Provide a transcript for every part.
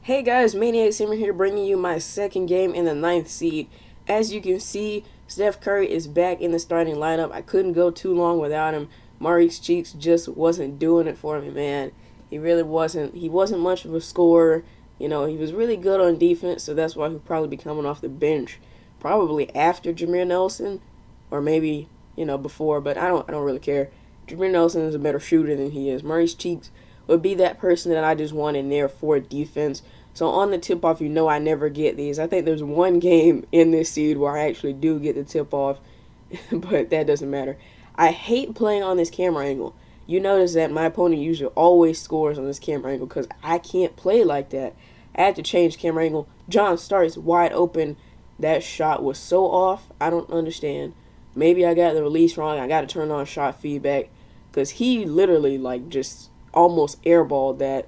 Hey guys, Maniac Simmer here bringing you my second game in the ninth seed. As you can see, Steph Curry is back in the starting lineup. I couldn't go too long without him. Maurice Cheeks just wasn't doing it for me, man. He really wasn't. He wasn't much of a scorer. He was really good on defense, so that's why he'll probably be coming off the bench. Probably after Jameer Nelson, or maybe, before, but I don't really care. Jameer Nelson is a better shooter than he is. Maurice Cheeks would be that person that I just want in there for defense. So on the tip off, I never get these. I think there's one game in this seed where I actually do get the tip off, but that doesn't matter. I hate playing on this camera angle. You notice that my opponent usually always scores on this camera angle because I can't play like that. I had to change camera angle. John Starks wide open. That shot was so off. I don't understand. Maybe I got the release wrong. I got to turn on shot feedback because he literally just almost airballed that.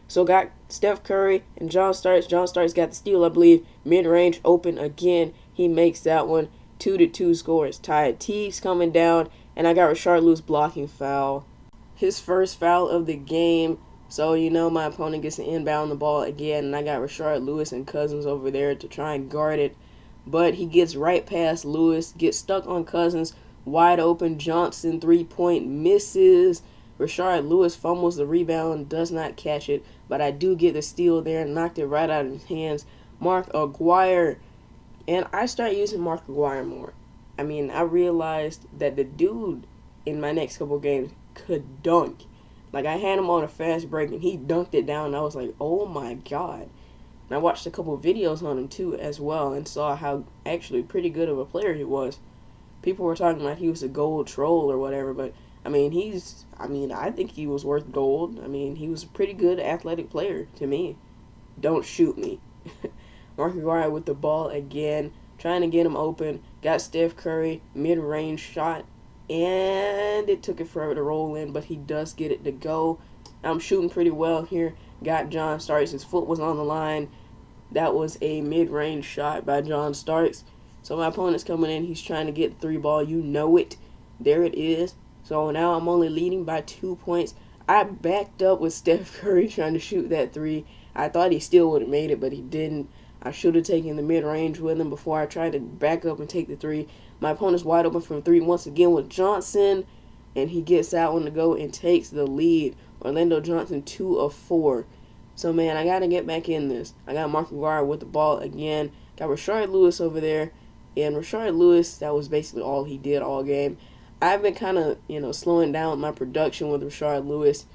So got Steph Curry and John Starks. John Starks got the steal, I believe. Mid-range open again. He makes that one. 2-2 score is tied. Teague's coming down, and I got Rashard Lewis blocking foul. His first foul of the game. So, my opponent gets to inbound the ball again, and I got Rashard Lewis and Cousins over there to try and guard it. But he gets right past Lewis, gets stuck on Cousins, wide open. Johnson, three-point, misses. Rashard Lewis fumbles the rebound, does not catch it, but I do get the steal there, knocked it right out of his hands. Mark Aguirre, and I start using Mark Aguirre more. I realized that the dude in my next couple games could dunk. I had him on a fast break, and he dunked it down, and I was like, oh my god. And I watched a couple videos on him, too, as well, and saw how actually pretty good of a player he was. People were talking about he was a gold troll or whatever, but I think he was worth gold. He was a pretty good athletic player to me. Don't shoot me. Mark Aguirre with the ball again, trying to get him open. Got Steph Curry, mid-range shot, and it took it forever to roll in, but he does get it to go. I'm shooting pretty well here. Got John Starks. His foot was on the line. That was a mid-range shot by John Starks. So my opponent's coming in. He's trying to get the three ball. You know it. There it is. So now I'm only leading by 2 points. I backed up with Steph Curry trying to shoot that three. I thought he still would have made it, but he didn't. I should have taken the mid-range with him before I tried to back up and take the three. My opponent's wide open from three once again with Johnson, and he gets that one to go and takes the lead. Orlando Johnson, 2 of 4. So, man, I got to get back in this. I got Mark Aguirre with the ball again. Got Rashard Lewis over there. And Rashard Lewis, that was basically all he did all game. I've been kind of, slowing down my production with Rashard Lewis.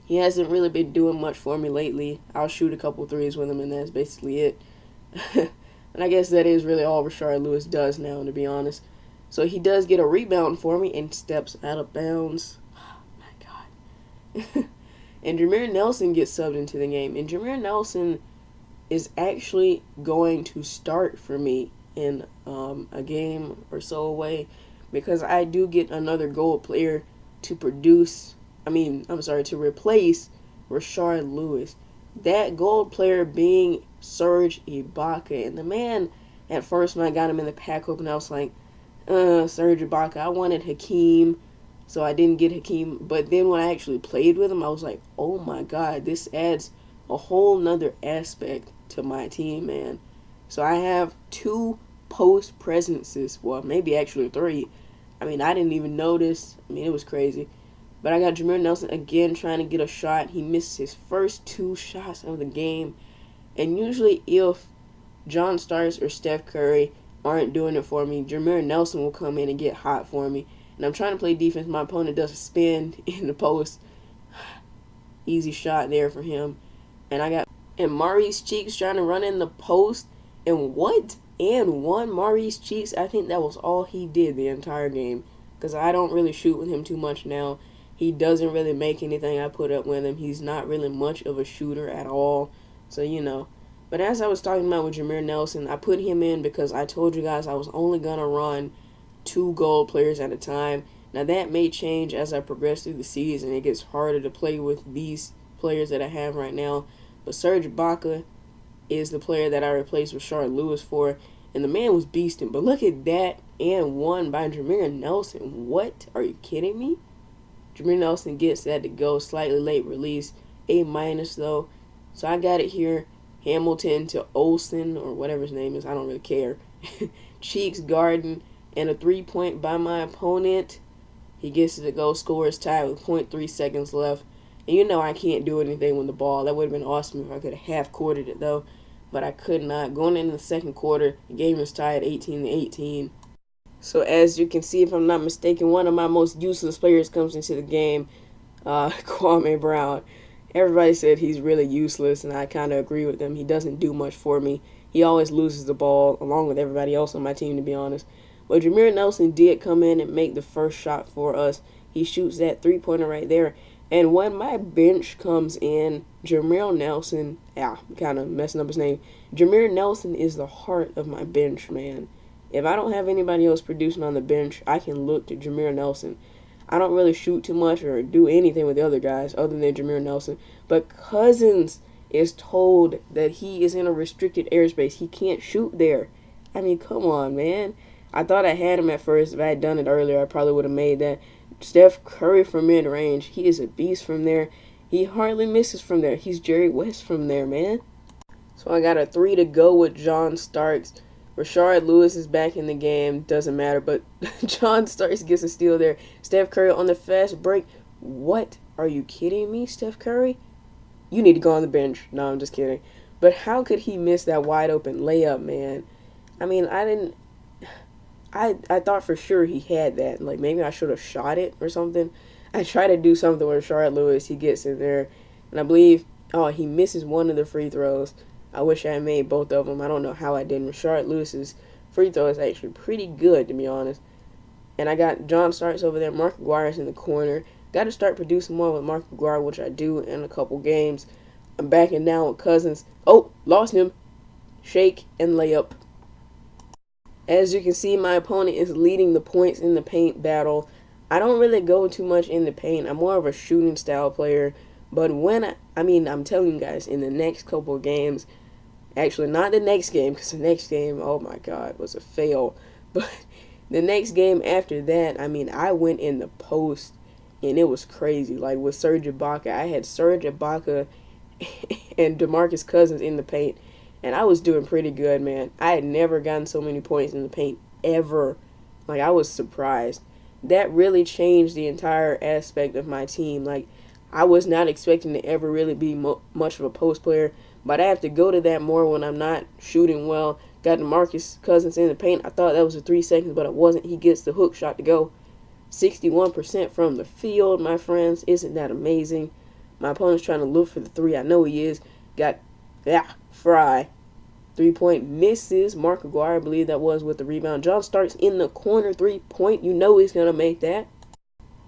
He hasn't really been doing much for me lately. I'll shoot a couple threes with him, and that's basically it. And I guess that is really all Rashard Lewis does now, to be honest. So he does get a rebound for me and steps out of bounds. Oh, my God. And Jameer Nelson gets subbed into the game. And Jameer Nelson is actually going to start for me in a game or so away, because I do get another gold player to to replace Rashard Lewis. That gold player being Serge Ibaka. And the man, at first when I got him in the pack open, I was like, Serge Ibaka. I wanted Hakeem, so I didn't get Hakeem. But then when I actually played with him, I was like, oh my god, this adds a whole nother aspect to my team, man. So I have 2 post presences. Well, maybe actually 3. I didn't even notice. It was crazy. But I got Jameer Nelson again trying to get a shot. He missed his first 2 shots of the game. And usually if John Starks or Steph Curry aren't doing it for me, Jameer Nelson will come in and get hot for me. And I'm trying to play defense. My opponent does a spin in the post. Easy shot there for him. And Maurice Cheeks trying to run in the post. And one Maurice Cheeks. I think that was all he did the entire game, because I don't really shoot with him too much now. He doesn't really make anything I put up with him. He's not really much of a shooter at all. So, But as I was talking about with Jameer Nelson, I put him in because I told you guys I was only going to run 2 gold players at a time. Now, that may change as I progress through the season. It gets harder to play with these players that I have right now. But Serge Ibaka is the player that I replaced Rashard Lewis for. And the man was beasting. But look at that, and one by Jameer Nelson. What? Are you kidding me? Jameer Nelson gets that to go. Slightly late release. A minus, though. So I got it here. Hamilton to Olsen, or whatever his name is. I don't really care. Cheeks, Garden, and a 3-point by my opponent. He gets it to go. Score is tied with .3 seconds left. And you know I can't do anything with the ball. That would have been awesome if I could have half-courted it, though. But I could not. Going into the second quarter, the game is tied 18-18. So as you can see, if I'm not mistaken, one of my most useless players comes into the game, Kwame Brown. Everybody said he's really useless, and I kind of agree with them. He doesn't do much for me. He always loses the ball, along with everybody else on my team, to be honest. But Jameer Nelson did come in and make the first shot for us. He shoots that three-pointer right there. And when my bench comes in, Jameer Nelson, kind of messing up his name. Jameer Nelson is the heart of my bench, man. If I don't have anybody else producing on the bench, I can look to Jameer Nelson. I don't really shoot too much or do anything with the other guys other than Jameer Nelson. But Cousins is told that he is in a restricted airspace. He can't shoot there. I mean, come on, man. I thought I had him at first. If I had done it earlier, I probably would have made that. Steph Curry from mid-range. He is a beast from there. He hardly misses from there. He's Jerry West from there, man. So I got a 3 to go with John Starks. Rashard Lewis is back in the game. Doesn't matter, but John Starks gets a steal there. Steph Curry on the fast break. What? Are you kidding me, Steph Curry? You need to go on the bench. No, I'm just kidding. But how could he miss that wide open layup, man? I mean, I thought for sure he had that. Like, maybe I should have shot it or something. I try to do something with Rashard Lewis. He gets in there. And I believe, he misses one of the free throws. I wish I had made both of them. I don't know how I didn't. Rashard Lewis's free throw is actually pretty good, to be honest. And I got John Starks over there. Mark Aguirre's in the corner. Got to start producing more with Mark Aguirre, which I do in a couple games. I'm backing down with Cousins. Oh, lost him. Shake and layup. As you can see, my opponent is leading the points in the paint battle. I don't really go too much in the paint. I'm more of a shooting style player. But when I'm telling you guys, in the next couple of games, actually not the next game, because the next game, oh my God, was a fail. But the next game after that, I went in the post, and it was crazy. Like with Serge Ibaka, I had Serge Ibaka and DeMarcus Cousins in the paint. And I was doing pretty good, man. I had never gotten so many points in the paint, ever. Like, I was surprised. That really changed the entire aspect of my team. Like, I was not expecting to ever really be much of a post player. But I have to go to that more when I'm not shooting well. Got DeMarcus Cousins in the paint. I thought that was a 3 seconds, but it wasn't. He gets the hook shot to go. 61% from the field, my friends. Isn't that amazing? My opponent's trying to look for the 3. I know he is. Got, Fry. 3-point misses. Mark Aguirre, I believe that was with the rebound. John Starks in the corner, 3-point. You know he's going to make that.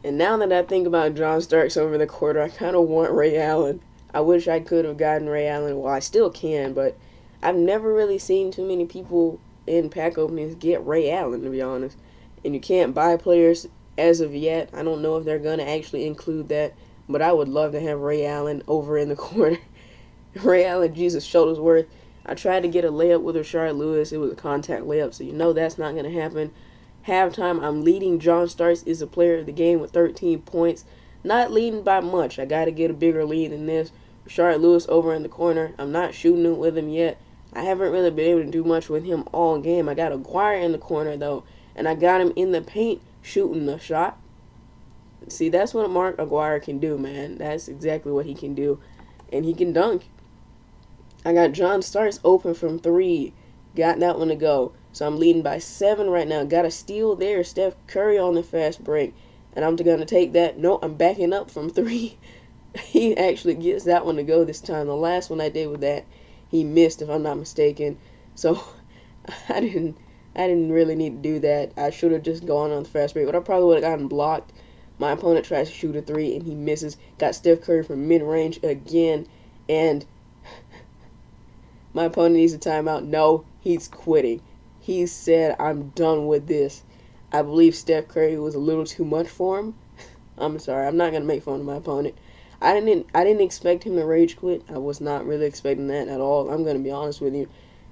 And now that I think about John Starks over the quarter, I kind of want Ray Allen. I wish I could have gotten Ray Allen. Well, I still can, but I've never really seen too many people in pack openings get Ray Allen, to be honest. And you can't buy players as of yet. I don't know if they're going to actually include that, but I would love to have Ray Allen over in the corner. Ray Allen, Jesus Shuttlesworth. I tried to get a layup with Rashard Lewis. It was a contact layup, so you know that's not going to happen. Halftime, I'm leading. John Starks is the player of the game with 13 points. Not leading by much. I got to get a bigger lead than this. Rashard Lewis over in the corner. I'm not shooting it with him yet. I haven't really been able to do much with him all game. I got Aguirre in the corner, though, and I got him in the paint shooting the shot. See, that's what Mark Aguirre can do, man. That's exactly what he can do, and he can dunk. I got John Starks open from 3. Got that one to go. So I'm leading by 7 right now. Got a steal there. Steph Curry on the fast break. And I'm going to take that. No, I'm backing up from 3. He actually gets that one to go this time. The last one I did with that, he missed, if I'm not mistaken. So I didn't really need to do that. I should have just gone on the fast break. But I probably would have gotten blocked. My opponent tries to shoot a 3, and he misses. Got Steph Curry from mid-range again. And my opponent needs a timeout. No, he's quitting. He said, I'm done with this. I believe Steph Curry was a little too much for him. I'm sorry. I'm not going to make fun of my opponent. I didn't expect him to rage quit. I was not really expecting that at all. I'm going to be honest with you.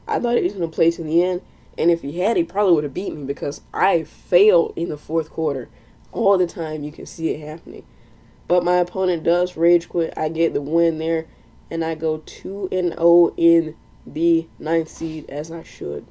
I thought he was going to play to the end. And if he had, he probably would have beat me because I failed in the fourth quarter. All the time you can see it happening. But my opponent does rage quit. I get the win there. and I go 2-0 in the ninth seed, as I should.